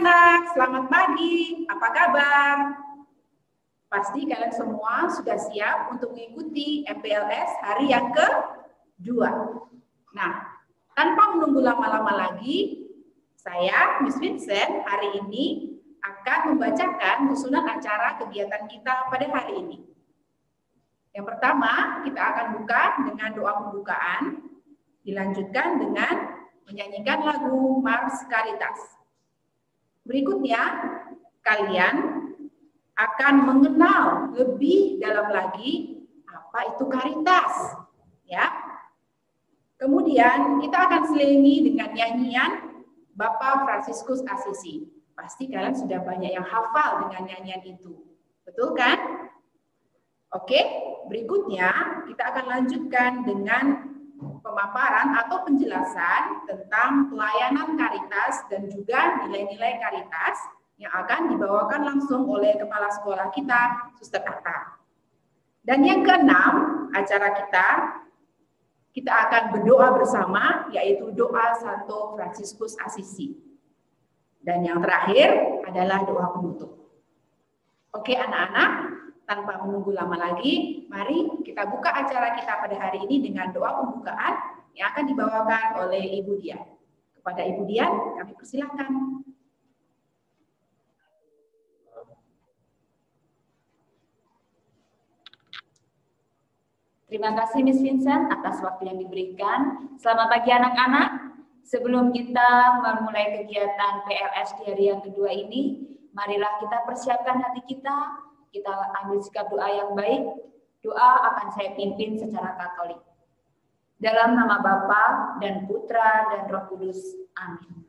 anak-anak, selamat pagi. Apa kabar? Pasti kalian semua sudah siap untuk mengikuti MPLS hari yang kedua. Nah, tanpa menunggu lama-lama lagi, saya, Miss Vincent, hari ini akan membacakan susunan acara kegiatan kita pada hari ini. Yang pertama, kita akan buka dengan doa pembukaan, dilanjutkan dengan menyanyikan lagu Mars Caritas. Berikutnya, kalian akan mengenal lebih dalam lagi apa itu Caritas, ya. Kemudian kita akan selingi dengan nyanyian Bapak Fransiskus Assisi. Pasti kalian sudah banyak yang hafal dengan nyanyian itu, betul kan? Oke, berikutnya kita akan lanjutkan dengan pemaparan atau penjelasan tentang pelayanan Caritas dan juga nilai-nilai Caritas yang akan dibawakan langsung oleh kepala sekolah kita, Suster Kata. Dan yang keenam, acara kita akan berdoa bersama, yaitu doa Santo Fransiskus Assisi. Dan yang terakhir adalah doa penutup. Oke anak-anak, tanpa menunggu lama lagi, mari kita buka acara kita pada hari ini dengan doa pembukaan yang akan dibawakan oleh Ibu Dian. Kepada Ibu Dian, kami persilakan. Terima kasih Miss Vincent atas waktu yang diberikan. Selamat pagi anak-anak. Sebelum kita memulai kegiatan PLS di hari yang kedua ini, marilah kita persiapkan hati kita. Kita ambil sikap doa yang baik. Doa akan saya pimpin secara Katolik. Dalam nama Bapa dan Putra dan Roh Kudus. Amin.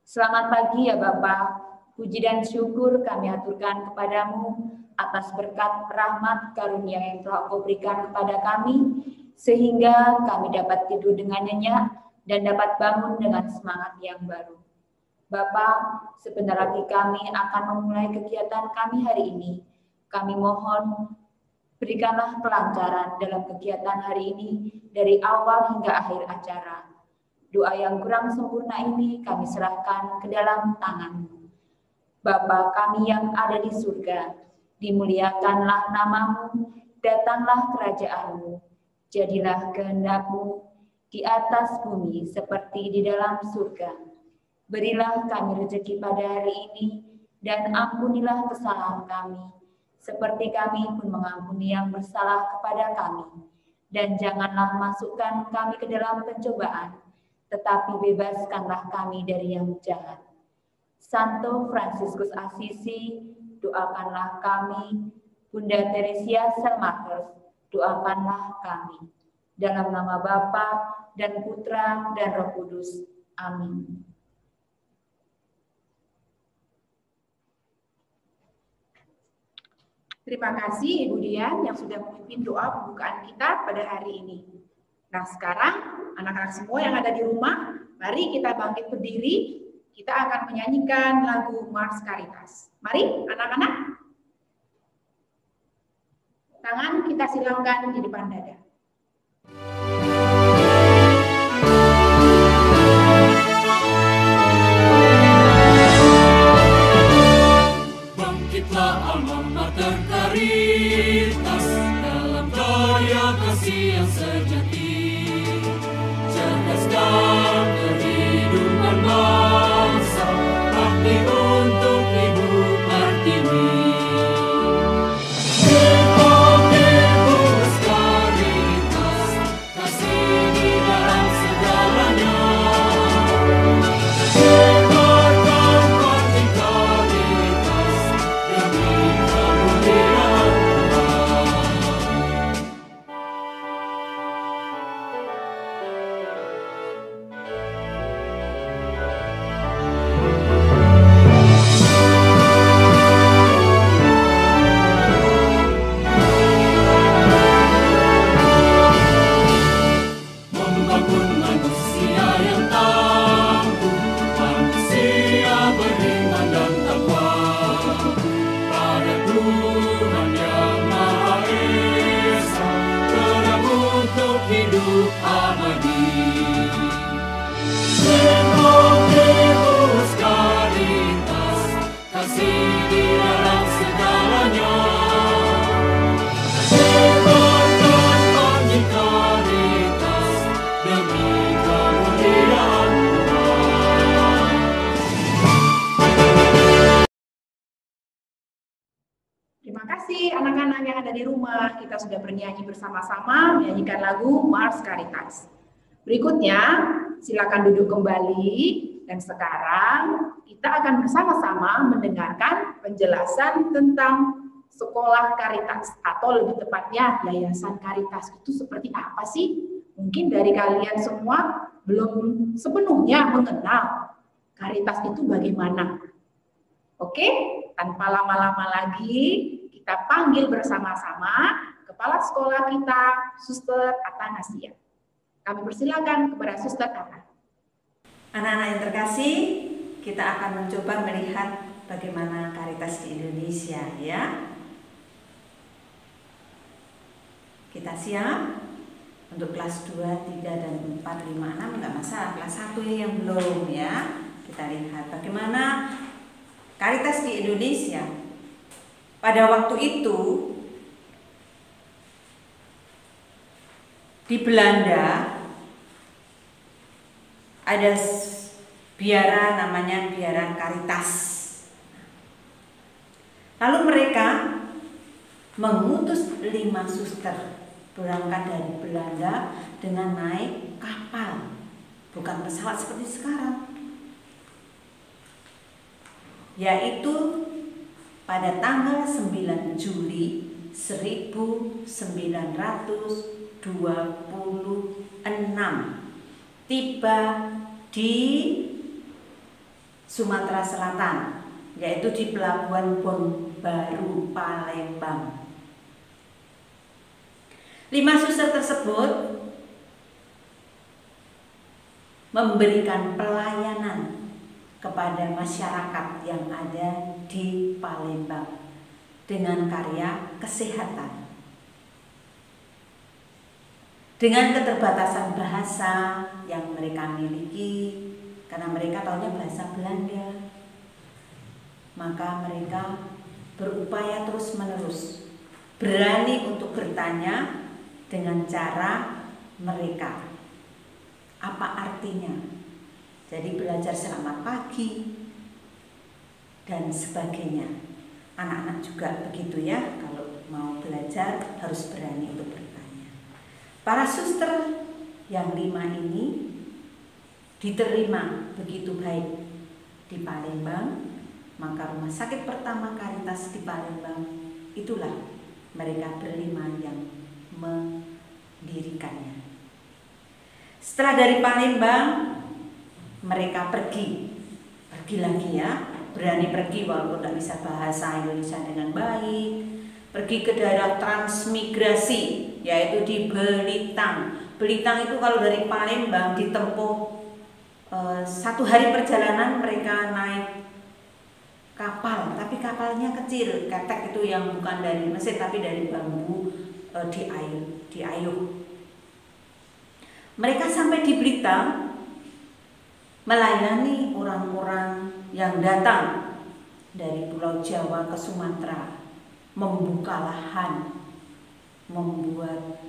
Selamat pagi ya Bapa. Puji dan syukur kami aturkan kepadamu atas berkat rahmat karunia yang telah Kau berikan kepada kami, sehingga kami dapat tidur dengan nyenyak dan dapat bangun dengan semangat yang baru. Bapa, sebentar lagi kami akan memulai kegiatan kami hari ini. Kami mohon berikanlah kelancaran dalam kegiatan hari ini dari awal hingga akhir acara. Doa yang kurang sempurna ini kami serahkan ke dalam tangan-Mu. Bapa kami yang ada di surga, dimuliakanlah nama-Mu, datanglah kerajaan-Mu, jadilah kehendak-Mu di atas bumi seperti di dalam surga. Berilah kami rezeki pada hari ini, dan ampunilah kesalahan kami, seperti kami pun mengampuni yang bersalah kepada kami. Dan janganlah masukkan kami ke dalam pencobaan, tetapi bebaskanlah kami dari yang jahat. Santo Fransiskus Assisi, doakanlah kami. Bunda Teresia Selmakers, doakanlah kami. Dalam nama Bapa dan Putra dan Roh Kudus. Amin. Terima kasih Ibu Dian yang sudah memimpin doa pembukaan kita pada hari ini. Nah sekarang anak-anak semua yang ada di rumah, mari kita bangkit berdiri, kita akan menyanyikan lagu Mars Caritas. Mari anak-anak, tangan kita silangkan di depan dada. Bangkitlah alma mater Caritas dalam karya kasih yang sejati, cerdaskan kehidupan bangsa, bakti untuk Ibu Kartini. Depos Caritas, kasih di dalam segalanya. Dengarkan bakti Caritas demi kemuliaan Tuhan. bernyanyi bersama-sama, menyanyikan lagu Mars Caritas. Berikutnya, silakan duduk kembali dan sekarang kita akan bersama-sama mendengarkan penjelasan tentang Sekolah Caritas atau lebih tepatnya Yayasan Caritas itu seperti apa sih? Mungkin dari kalian semua belum sepenuhnya mengenal Caritas itu bagaimana. Oke, tanpa lama-lama lagi kita panggil bersama-sama Kepala Sekolah kita, Suster Atanasia. Kami persilakan kepada Suster Ata. Anak-anak yang terkasih, kita akan mencoba melihat bagaimana Caritas di Indonesia ya. Kita siap untuk kelas 2, 3, dan 4, 5, 6 enggak masalah. Kelas 1 yang belum ya. Kita lihat bagaimana Caritas di Indonesia. Pada waktu itu di Belanda ada biara namanya Biara Caritas. Lalu mereka mengutus 5 suster berangkat dari Belanda dengan naik kapal, bukan pesawat seperti sekarang. Yaitu pada tanggal 9 Juli 1926 tiba di Sumatera Selatan, yaitu di Pelabuhan Bon Baru, Palembang. 5 suster tersebut memberikan pelayanan kepada masyarakat yang ada di Palembang dengan karya kesehatan. Dengan keterbatasan bahasa yang mereka miliki, karena mereka tahunya bahasa Belanda, maka mereka berupaya terus-menerus berani untuk bertanya dengan cara mereka. Apa artinya? Jadi belajar selamat pagi dan sebagainya. Anak-anak juga begitu ya, kalau mau belajar harus berani untuk bertanya. Para suster yang 5 ini diterima begitu baik di Palembang, maka rumah sakit pertama Caritas di Palembang itulah mereka berlima yang mendirikannya. Setelah dari Palembang mereka pergi lagi ya, berani pergi walaupun tidak bisa bahasa Indonesia dengan baik, pergi ke daerah transmigrasi, yaitu di Belitang. Belitang itu kalau dari Palembang ditempuh 1 hari perjalanan, mereka naik kapal, tapi kapalnya kecil, ketek itu yang bukan dari mesin tapi dari bambu diayuh. Mereka sampai di Belitang melayani orang-orang yang datang dari Pulau Jawa ke Sumatera, membuka lahan, membuat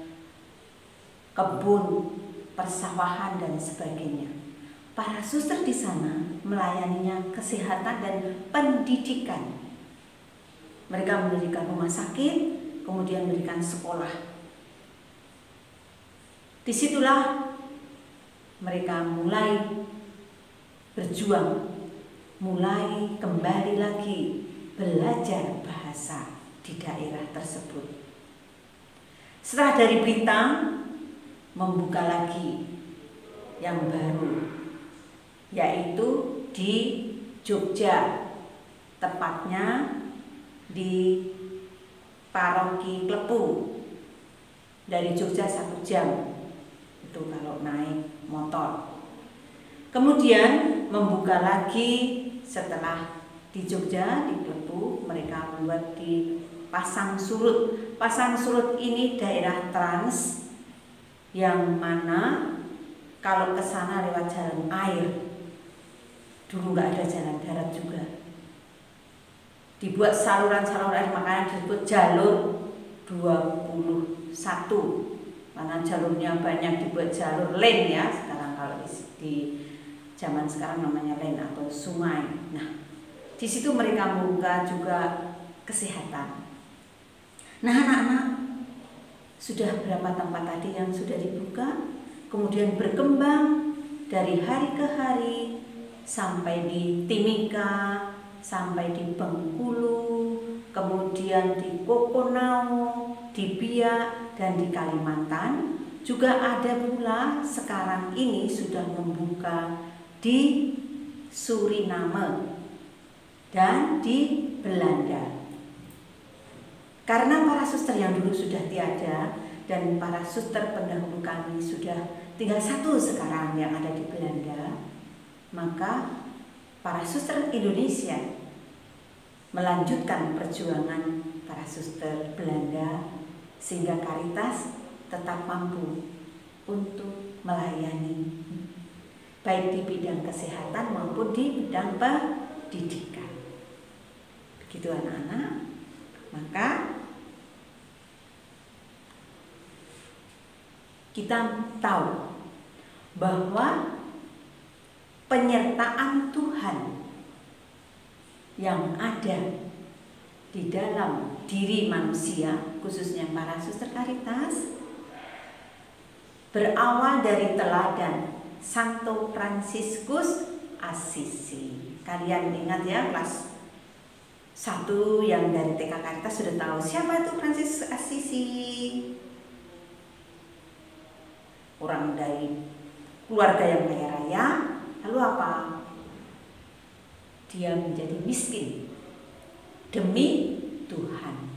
kebun, persawahan dan sebagainya. Para suster di sana melayaninya kesehatan dan pendidikan. Mereka mendirikan rumah sakit, kemudian mendirikan sekolah. Disitulah mereka mulai berjuang, mulai kembali lagi belajar bahasa di daerah tersebut. Setelah dari Belitang, membuka lagi yang baru, yaitu di Jogja, tepatnya di Paroki Klepu. Dari Jogja 1 jam itu kalau naik motor. Kemudian membuka lagi setelah di Jogja, di Klepu, mereka membuat di Pasang Surut. Pasang Surut ini daerah trans yang mana kalau ke sana lewat jalan air. Dulu nggak ada jalan darat juga. Dibuat saluran-saluran air, makanya disebut jalur 21. Karena jalurnya banyak, dibuat jalur lane ya. Sekarang kalau di zaman sekarang namanya lane atau sungai. Nah, di situ mereka membuka juga kesehatan. Nah, anak-anak, Sudah berapa tempat tadi yang sudah dibuka, kemudian berkembang dari hari ke hari sampai di Timika, sampai di Bengkulu, kemudian di Kokonau, di Biak, dan di Kalimantan. Juga ada pula sekarang ini sudah membuka di Suriname dan di Belanda. Karena para suster yang dulu sudah tiada dan para suster pendahulu kami sudah tinggal satu sekarang yang ada di Belanda, maka para suster Indonesia melanjutkan perjuangan para suster Belanda sehingga Caritas tetap mampu untuk melayani baik di bidang kesehatan maupun di bidang pendidikan. Begitu anak-anak. Maka kita tahu bahwa penyertaan Tuhan yang ada di dalam diri manusia, khususnya para suster Caritas, berawal dari teladan Santo Fransiskus Assisi. Kalian ingat ya, kelas 1 yang dari TK Caritas sudah tahu siapa itu Fransiskus Assisi. Orang dari keluarga yang kaya raya, lalu apa? Dia menjadi miskin demi Tuhan,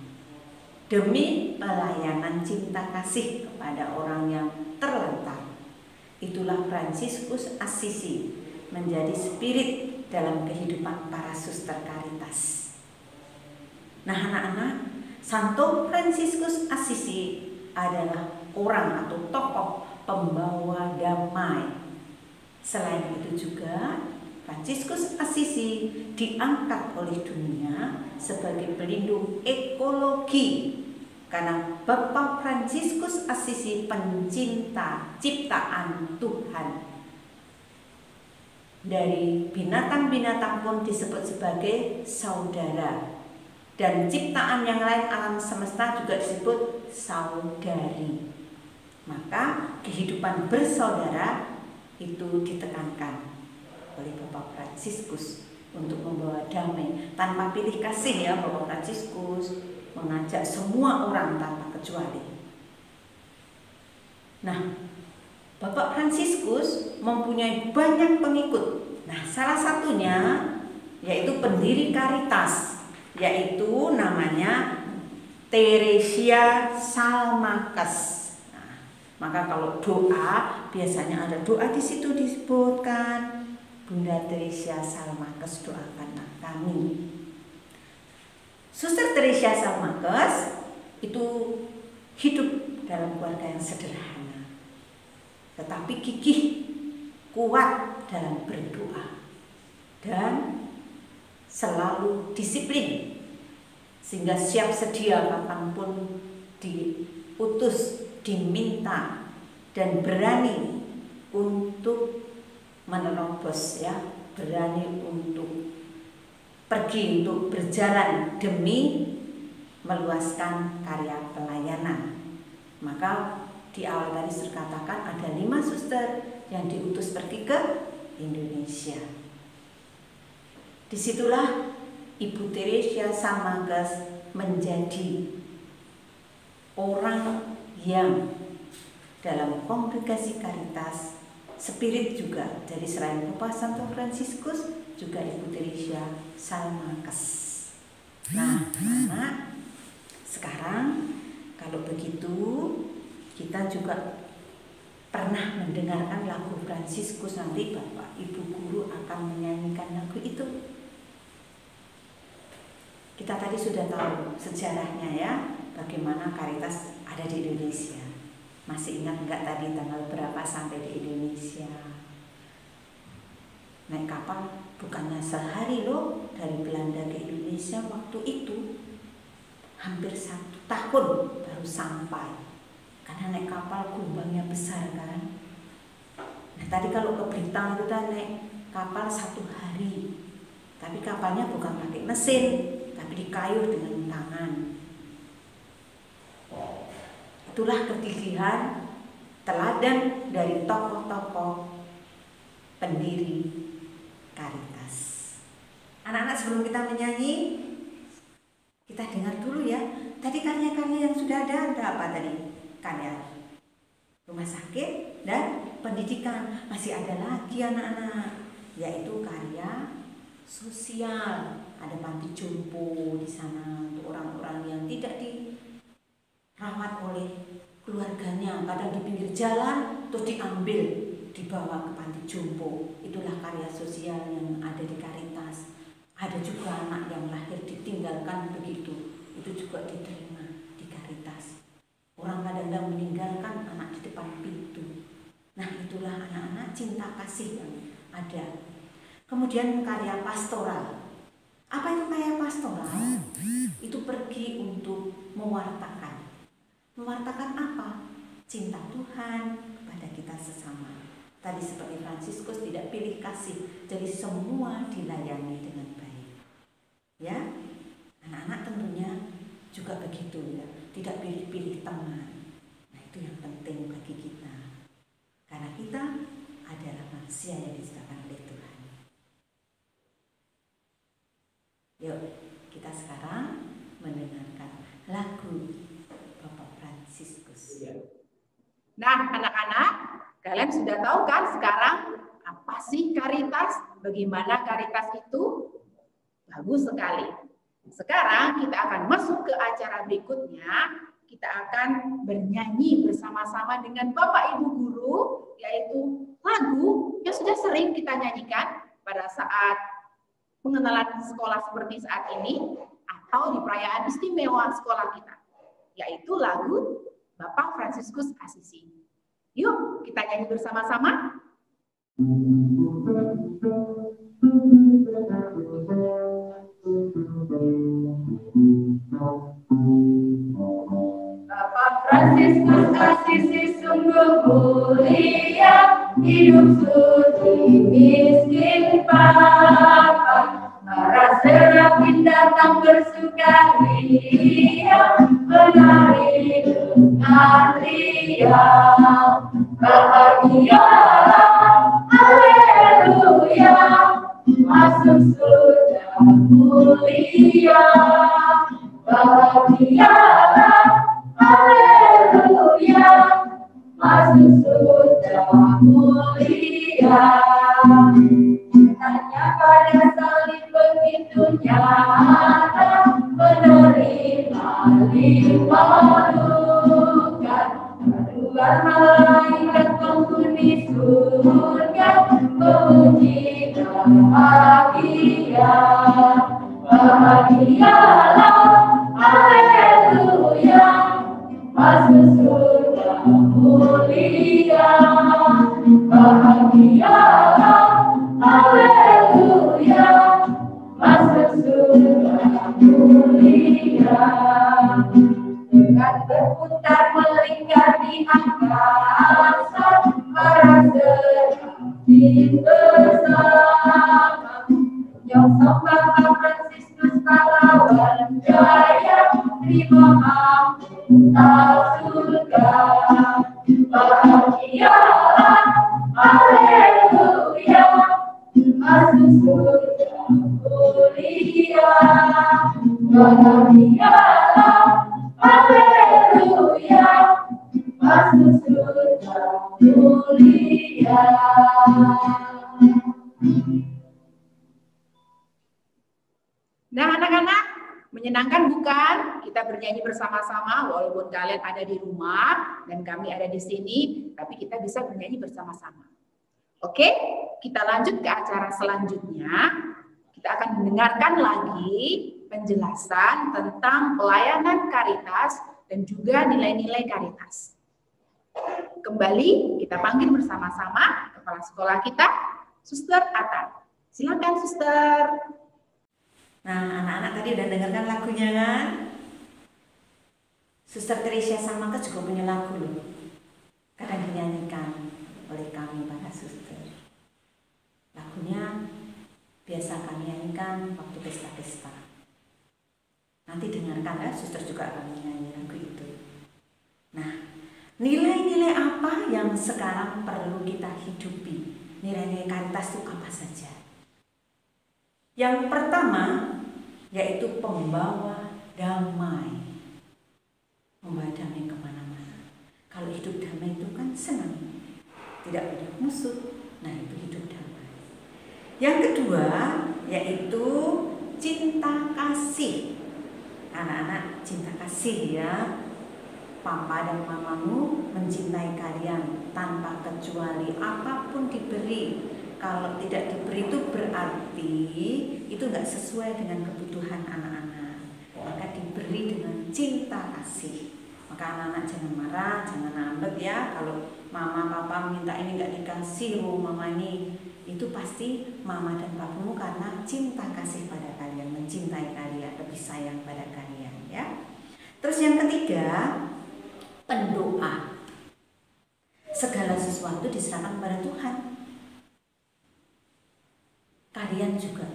demi pelayanan cinta kasih kepada orang yang terlantar. Itulah Fransiskus Assisi menjadi spirit dalam kehidupan para suster Caritas. Nah anak-anak, Santo Fransiskus Assisi adalah orang atau tokoh pembawa damai. Selain itu juga Fransiskus Assisi diangkat oleh dunia sebagai pelindung ekologi karena Bapak Fransiskus Assisi pencinta ciptaan Tuhan. Dari binatang-binatang pun disebut sebagai saudara. Dan ciptaan yang lain alam semesta juga disebut saudari. Maka kehidupan bersaudara itu ditekankan oleh Bapak Fransiskus untuk membawa damai tanpa pilih kasih ya. Bapak Fransiskus mengajak semua orang tanpa kecuali. Nah, Bapak Fransiskus mempunyai banyak pengikut. Nah, salah satunya yaitu pendiri Caritas, yaitu namanya Teresia Salmakes. Nah, maka kalau doa biasanya ada doa di situ disebutkan, Bunda Teresia Salmakes doakanlah kami. Suster Teresia Salmakes itu hidup dalam keluarga yang sederhana, tetapi gigih, kuat dalam berdoa dan selalu disiplin, sehingga siap sedia kapanpun diutus, diminta, dan berani untuk menerobos ya, berani untuk pergi, untuk berjalan demi meluaskan karya pelayanan. Maka di awal tadi terkatakan ada 5 suster yang diutus pergi ke Indonesia. Disitulah Ibu Teresia Salmakes menjadi orang yang dalam kongregasi Caritas spirit juga. Jadi selain Bapak Santo Fransiskus juga Ibu Teresia Salmakes. Nah, anak, sekarang kalau begitu kita juga pernah mendengarkan lagu Fransiskus. Nanti Bapak Ibu guru akan menyanyikan lagu itu. Kita tadi sudah tahu sejarahnya ya, bagaimana Caritas ada di Indonesia. Masih ingat enggak tadi tanggal berapa sampai di Indonesia? Naik kapal bukannya sehari loh, dari Belanda ke Indonesia waktu itu hampir 1 tahun baru sampai. Karena naik kapal gelombangnya besar kan. Nah tadi kalau ke Blitar kita naik kapal 1 hari, tapi kapalnya bukan pakai mesin, tapi dikayuh dengan tangan. itulah kegigihan teladan dari tokoh-tokoh pendiri Caritas. Anak-anak, sebelum kita menyanyi, kita dengar dulu ya. Tadi karya-karya yang sudah ada apa tadi? Karya rumah sakit dan pendidikan. Masih ada lagi anak-anak, yaitu karya sosial. Ada panti jompo di sana untuk orang-orang yang tidak dirawat oleh keluarganya, kadang di pinggir jalan terus diambil, dibawa ke panti jompo. Itulah karya sosial yang ada di Caritas. Ada juga anak yang lahir ditinggalkan begitu, itu juga diterima di Caritas. Orang kadang-kadang meninggalkan anak di depan pintu. Nah, itulah anak-anak cinta kasih yang ada. Kemudian karya pastoral. Apa itu karya pastoral? Itu pergi untuk mewartakan. Mewartakan apa? Cinta Tuhan kepada kita sesama. Tadi seperti Fransiskus tidak pilih kasih, jadi semua dilayani dengan baik. Ya, anak-anak tentunya juga begitu ya, tidak pilih-pilih teman. Nah, itu yang penting bagi kita, karena kita adalah manusia yang diciptakan oleh Tuhan. Yuk, kita sekarang mendengarkan lagu Bapak Fransiskus. Nah, anak-anak, kalian sudah tahu kan sekarang apa sih Caritas? Bagaimana Caritas itu? Bagus sekali. Sekarang kita akan masuk ke acara berikutnya. Kita akan bernyanyi bersama-sama dengan Bapak Ibu Guru, yaitu lagu yang sudah sering kita nyanyikan pada saat pengenalan sekolah seperti saat ini, atau di perayaan istimewa sekolah kita, yaitu lagu Bapak Fransiskus Assisi. Yuk, kita nyanyi bersama-sama. Bapak Fransiskus Assisi sungguh mulia, hidup suci miskin papa. Para serafin datang bersukaria, menari dengan riang. Bahagialah, haleluya, masuk surga mulia. Bahagialah, haleluya, masuk surga mulia. Tanya pada salib begitu nyata, menerima limpahan. Kedua malaikat penghuni surga, memuji bahagia. Bahagialah, haleluya, masuk surga mulia. Bahagialah, haleluya, masuk surga mulia. Dengan berputar melingkar di angkasa, para serafin bersama menyongsong Bapak Fransiskus pahlawan jaya, terima ampun surga. Bahagialah, haleluya, masuk surga mulia. Bahagialah, haleluya, masuk surga mulia. Nah, anak-anak, menyenangkan bukan? Kita bernyanyi bersama-sama walaupun kalian ada di rumah dan kami ada di sini, tapi kita bisa bernyanyi bersama-sama. Oke, kita lanjut ke acara selanjutnya. Kita akan mendengarkan lagi penjelasan tentang pelayanan Caritas dan juga nilai-nilai Caritas. Kembali kita panggil bersama-sama kepala sekolah kita, Suster Atan. Silakan, Suster. Nah, anak-anak tadi udah dengarkan lagunya kan? Suster Teresia Samangka juga punya lagu loh. Kadang dinyanyikan oleh kami para suster. Lagunya biasa kami nyanyikan waktu pesta-pesta. Nanti dengarkan ya, suster juga akan menyanyi lagu itu. Nah, apa yang sekarang perlu kita hidupi? Nilai-nilai karitas itu apa saja? Yang pertama yaitu pembawa damai. Membawa damai kemana-mana. Kalau hidup damai itu kan senang, tidak ada musuh. Nah, itu hidup damai. Yang kedua yaitu cinta kasih. Anak-anak, cinta kasih ya. Papa dan mamamu mencintai kalian tanpa kecuali, apapun diberi. Kalau tidak diberi itu berarti itu nggak sesuai dengan kebutuhan anak-anak. Maka diberi dengan cinta kasih. Maka anak-anak jangan marah, jangan ngambek ya. Kalau mama papa minta ini nggak dikasih, mama ini, itu pasti mama dan papamu karena cinta kasih pada kalian, mencintai kalian, lebih sayang pada kalian ya. Terus yang ketiga, pendoa. Segala sesuatu diserahkan kepada Tuhan. Kalian juga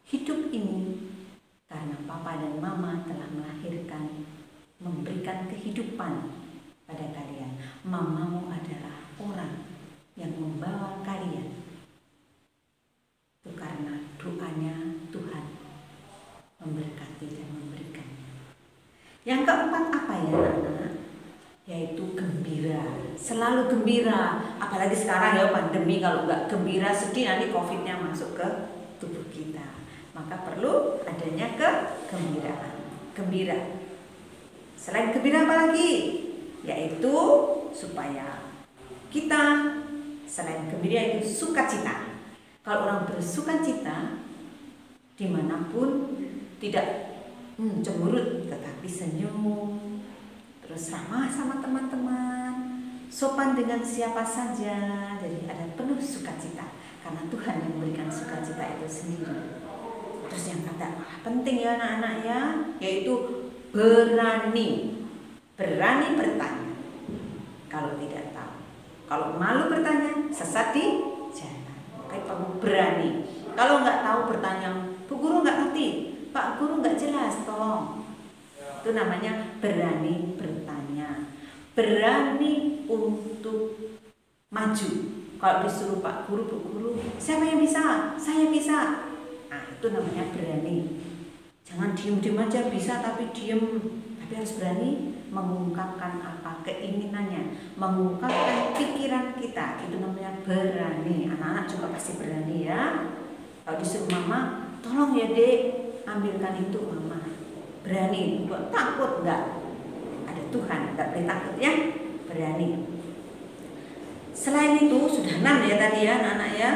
hidup ini karena papa dan mama telah melahirkan, memberikan kehidupan pada kalian. Mamamu adalah orang yang membawa kalian. Itu karena doanya Tuhan memberkati dan memberikannya. Yang keempat apa ya anak-anak? Yaitu gembira. Selalu gembira. Apalagi sekarang ya pandemi, kalau nggak gembira sedih nanti COVID-nya masuk ke tubuh kita. Maka perlu adanya kegembiraan. Gembira. Selain gembira apa lagi? Yaitu supaya kita selain gembira itu sukacita. Kalau orang bersukacita dimanapun tidak cemberut tetapi senyum, terus ramah sama teman-teman, sopan dengan siapa saja, jadi ada penuh sukacita karena Tuhan yang memberikan sukacita itu sendiri. Terus yang penting ya anak-anak ya, yaitu berani bertanya kalau tidak tahu. Kalau malu bertanya, sesat di jalan. Makanya kamu berani. Kalau nggak tahu bertanya, Bu Guru nggak ngerti, Pak Guru nggak jelas, tolong. Itu namanya berani bertanya, berani untuk maju. Kalau disuruh Pak Guru, Bu Guru, siapa yang bisa? Saya bisa. Nah, itu namanya berani. Jangan diem-diem aja bisa tapi diem. Tapi harus berani mengungkapkan apa keinginannya, mengungkapkan pikiran kita. Itu namanya berani. Anak-anak juga pasti berani ya. Kalau disuruh mama, tolong ya dek, ambilkan itu mama. Berani, buat takut enggak? Ada Tuhan, enggak boleh takut ya. Berani. Selain itu sudah 6 ya tadi ya anak-anak ya.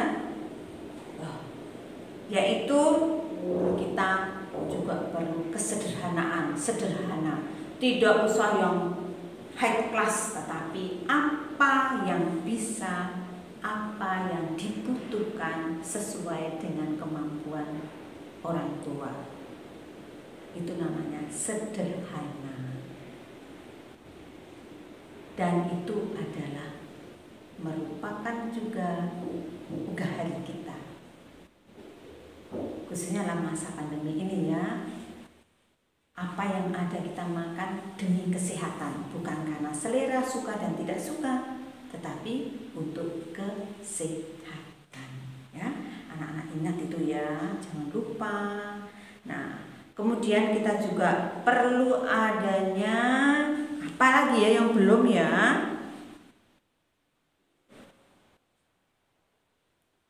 Yaitu kita juga perlu kesederhanaan, sederhana. Tidak usah yang high class, tetapi apa yang bisa, apa yang dibutuhkan sesuai dengan kemampuan orang tua. Itu namanya sederhana. Dan itu adalah merupakan juga hari kita. Khususnya dalam masa pandemi ini ya. Apa yang ada kita makan demi kesehatan, bukan karena selera, suka dan tidak suka, tetapi untuk kesehatan ya. Anak-anak ingat itu ya, jangan lupa. Nah, kemudian kita juga perlu adanya apa lagi ya yang belum ya?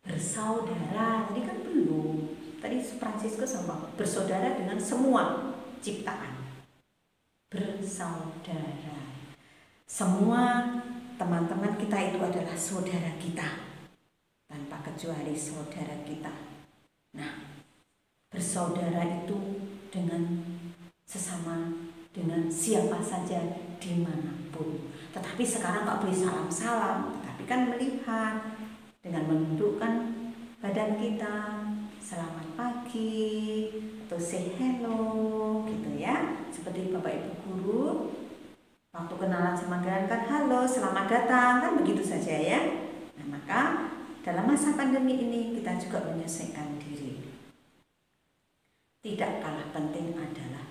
Bersaudara. Tadi kan belum. Tadi Fransiskus sama bersaudara dengan semua ciptaan. Bersaudara. Semua teman-teman kita itu adalah saudara kita. Tanpa kecuali saudara kita. Nah, bersaudara itu dengan sesama, dengan siapa saja dimanapun. Tetapi sekarang nggak boleh salam-salam, tetapi kan melihat dengan menundukkan badan kita, selamat pagi atau say hello gitu ya. Seperti Bapak Ibu guru waktu kenalan sama kalian kan halo, selamat datang, kan begitu saja ya. Nah, maka dalam masa pandemi ini kita juga menyesuaikan diri. Tidak kalah penting adalah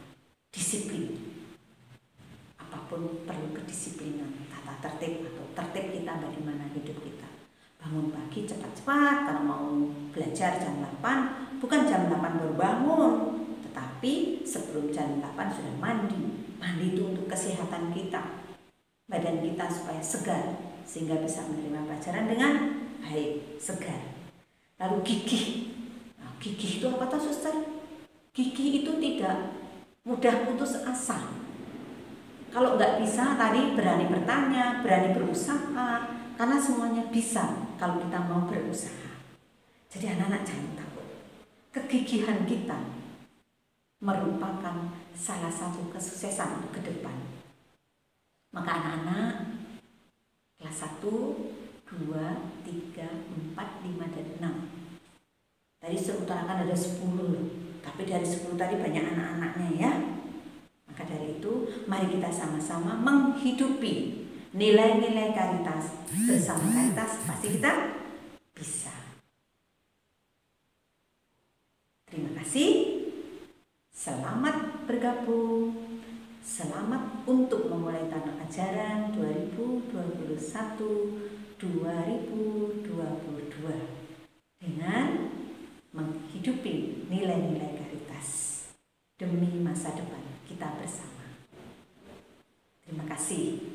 disiplin. Apapun perlu kedisiplinan, tata tertib atau tertib hidup kita. Bangun pagi cepat-cepat, kalau mau belajar jam 8, bukan jam 8 baru bangun, tetapi sebelum jam 8 sudah mandi. Mandi itu untuk kesehatan kita, badan kita supaya segar, sehingga bisa menerima pelajaran dengan baik, segar. Lalu gigih. Nah, gigih itu apa toh, suster? Gigih itu tidak mudah putus asa. Kalau nggak bisa tadi berani bertanya, berani berusaha, karena semuanya bisa kalau kita mau berusaha. Jadi anak-anak jangan takut. Kegigihan kita merupakan salah satu kesuksesan ke depan. Maka anak-anak kelas 1, 2, 3, 4, 5, dan 6. Tadi saya utarakan ada 10 loh. Tapi dari 10 tadi banyak anak-anaknya ya. Maka dari itu mari kita sama-sama menghidupi nilai-nilai Caritas. Bersama Caritas pasti kita bisa. Terima kasih. Selamat bergabung. Selamat untuk memulai tahun ajaran 2021-2022 dengan menghidupi nilai-nilai Caritas demi masa depan kita bersama. Terima kasih.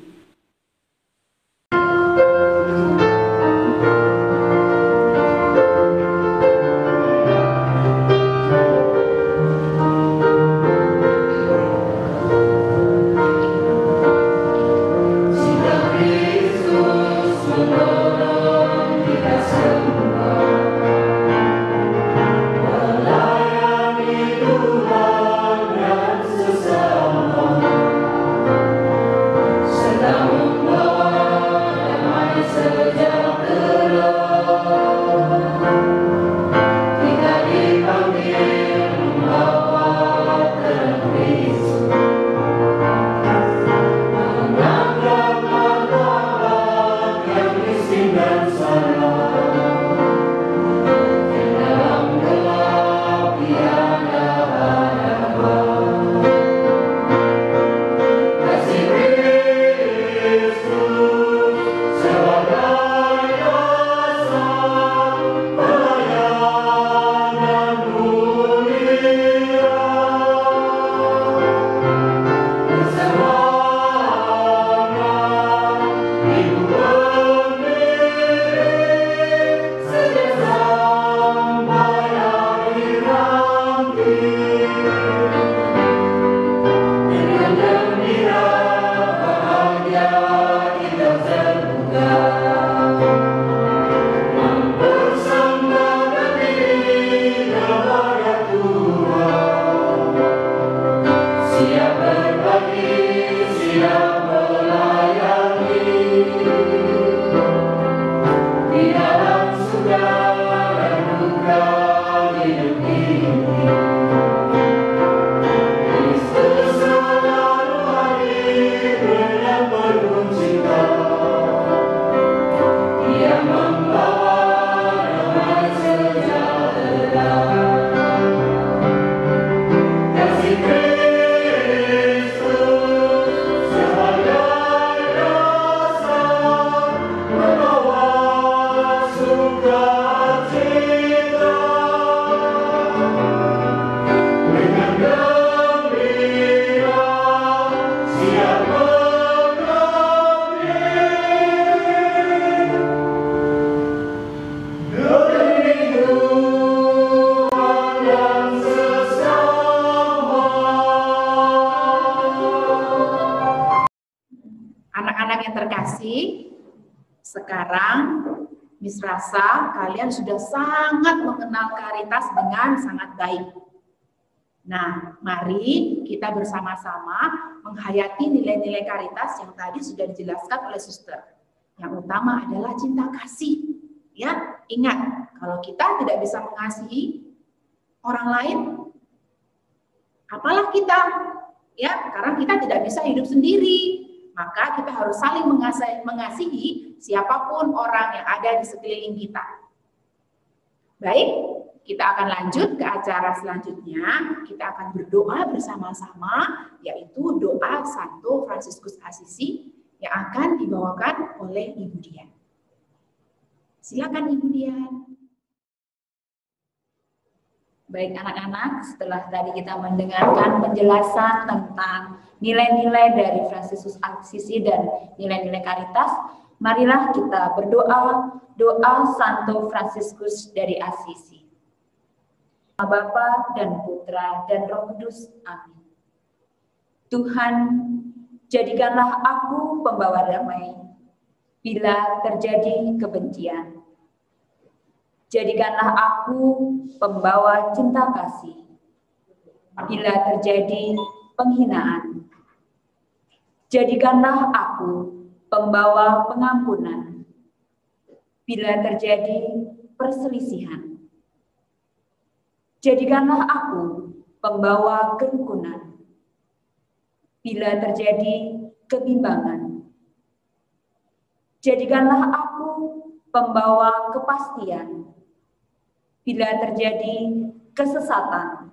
Sekarang Miss rasa kalian sudah sangat mengenal Caritas dengan sangat baik. Nah, mari kita bersama-sama menghayati nilai-nilai Caritas yang tadi sudah dijelaskan oleh suster. Yang utama adalah cinta kasih. Ya, ingat, kalau kita tidak bisa mengasihi orang lain, apalah kita? Ya, karena kita tidak bisa hidup sendiri. Maka kita harus saling mengasihi siapapun orang yang ada di sekeliling kita. Baik, kita akan lanjut ke acara selanjutnya. Kita akan berdoa bersama-sama, yaitu doa Santo Fransiskus Assisi yang akan dibawakan oleh Ibu Dian. Silakan Ibu Dian. Baik anak-anak, setelah tadi kita mendengarkan penjelasan tentang nilai-nilai dari Fransiskus Assisi dan nilai-nilai Caritas, marilah kita berdoa, doa Santo Fransiskus dari Assisi. Bapa dan Putra dan Roh Kudus. Amin. Tuhan, jadikanlah aku pembawa damai bila terjadi kebencian. Jadikanlah aku pembawa cinta kasih bila terjadi penghinaan. Jadikanlah aku pembawa pengampunan bila terjadi perselisihan. Jadikanlah aku pembawa kerukunan bila terjadi kebimbangan. Jadikanlah aku pembawa kepastian bila terjadi kesesatan.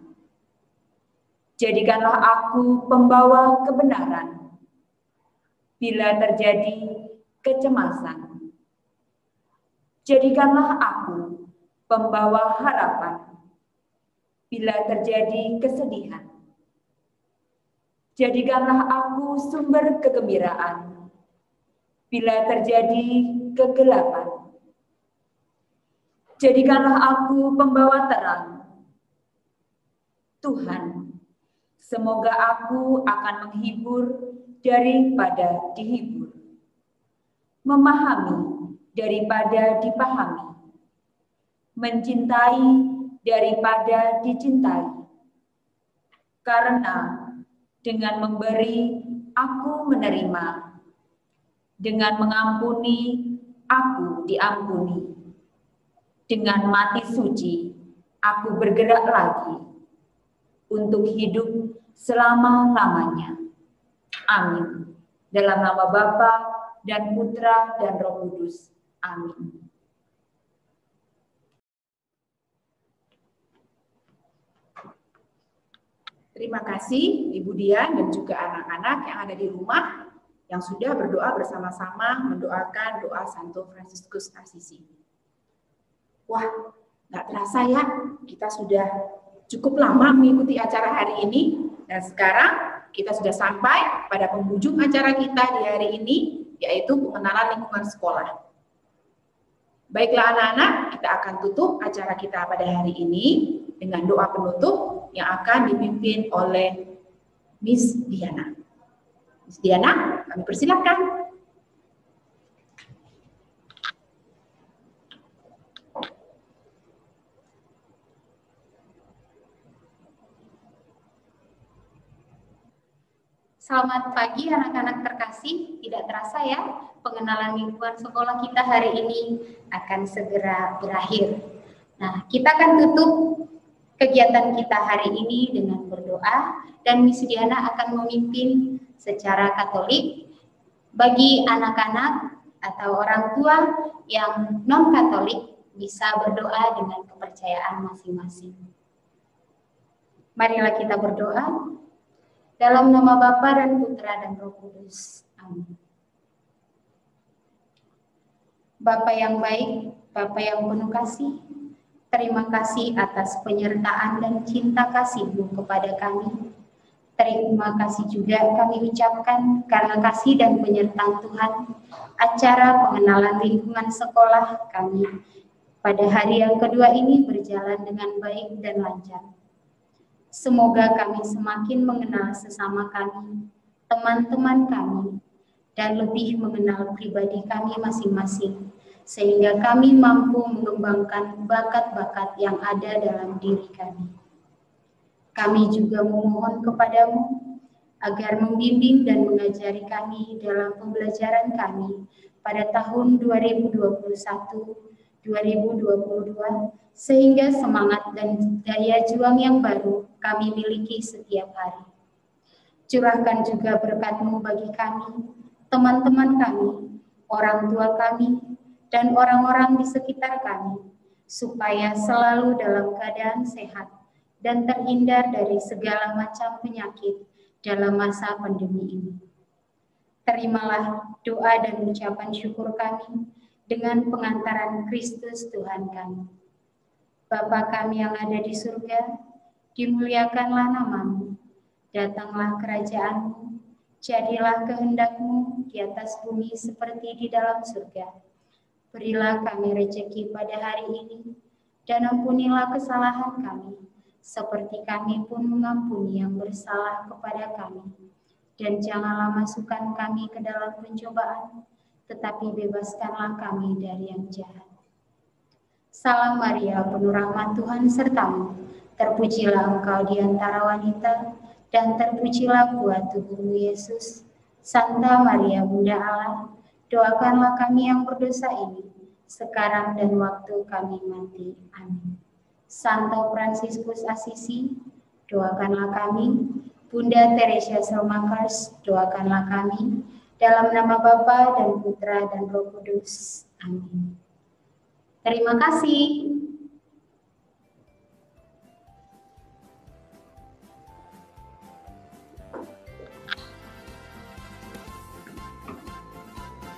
Jadikanlah aku pembawa kebenaran bila terjadi kecemasan. Jadikanlah aku pembawa harapan bila terjadi kesedihan. Jadikanlah aku sumber kegembiraan bila terjadi kegelapan. Jadikanlah aku pembawa terang. Tuhan, semoga aku akan menghibur daripada dihibur, memahami daripada dipahami, mencintai daripada dicintai. Karena dengan memberi, aku menerima. Dengan mengampuni, aku diampuni. Dengan mati suci, aku bergerak lagi untuk hidup selama-lamanya. Amin. Dalam nama Bapa dan Putra dan Roh Kudus. Amin. Terima kasih Ibu Dian dan juga anak-anak yang ada di rumah yang sudah berdoa bersama-sama mendoakan doa Santo Fransiskus Assisi. Wah, nggak terasa ya, kita sudah cukup lama mengikuti acara hari ini, dan sekarang kita sudah sampai pada penghujung acara kita di hari ini, yaitu pengenalan lingkungan sekolah. Baiklah anak-anak, kita akan tutup acara kita pada hari ini dengan doa penutup yang akan dipimpin oleh Miss Diana. Miss Diana, kami persilakan. Selamat pagi anak-anak terkasih, tidak terasa ya pengenalan lingkungan sekolah kita hari ini akan segera berakhir. Nah, kita akan tutup kegiatan kita hari ini dengan berdoa dan Miss Diana akan memimpin secara Katolik bagi anak-anak atau orang tua yang non-Katolik bisa berdoa dengan kepercayaan masing-masing. Marilah kita berdoa. Dalam nama Bapa dan Putra dan Roh Kudus. Amin. Bapa yang baik, Bapa yang penuh kasih, terima kasih atas penyertaan dan cinta kasih-Mu kepada kami. Terima kasih juga kami ucapkan karena kasih dan penyertaan Tuhan, acara pengenalan lingkungan sekolah kami pada hari yang kedua ini berjalan dengan baik dan lancar. Semoga kami semakin mengenal sesama kami, teman-teman kami, dan lebih mengenal pribadi kami masing-masing, sehingga kami mampu mengembangkan bakat-bakat yang ada dalam diri kami. Kami juga memohon kepadamu agar membimbing dan mengajari kami dalam pembelajaran kami pada tahun 2021-2022, sehingga semangat dan daya juang yang baru kami miliki setiap hari. Curahkan juga berkat-Mu bagi kami, teman-teman kami, orang tua kami, dan orang-orang di sekitar kami, supaya selalu dalam keadaan sehat dan terhindar dari segala macam penyakit dalam masa pandemi ini. Terimalah doa dan ucapan syukur kami dengan pengantaran Kristus Tuhan kami. Bapa kami yang ada di surga, dimuliakanlah namamu, datanglah kerajaanmu, jadilah kehendak-Mu di atas bumi seperti di dalam surga. Berilah kami rejeki pada hari ini, dan ampunilah kesalahan kami, seperti kami pun mengampuni yang bersalah kepada kami. Dan janganlah masukkan kami ke dalam pencobaan, tetapi bebaskanlah kami dari yang jahat. Salam Maria, penuh rahmat Tuhan sertamu, terpujilah engkau di antara wanita, dan terpujilah buah tubuhmu Yesus. Santa Maria, Bunda Allah, doakanlah kami yang berdosa ini, sekarang dan waktu kami mati. Amin. Santo Fransiskus Asisi, doakanlah kami. Bunda Teresia Selmakers, doakanlah kami. Dalam nama Bapa dan Putra dan Roh Kudus. Amin. Terima kasih.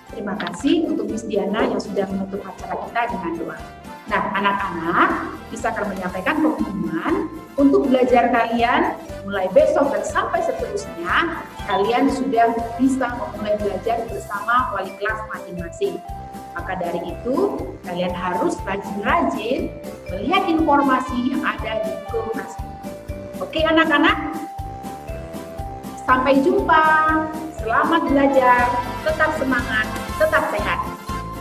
Terima kasih untuk Miss Diana yang sudah menutup acara kita dengan doa. Nah, anak-anak bisa akan menyampaikan pengumuman untuk belajar kalian mulai besok dan sampai seterusnya. Kalian sudah bisa memulai belajar bersama wali kelas masing-masing. Maka dari itu, kalian harus rajin-rajin melihat informasi yang ada di kelas. Oke anak-anak? Sampai jumpa. Selamat belajar. Tetap semangat, tetap sehat.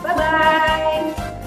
Bye-bye.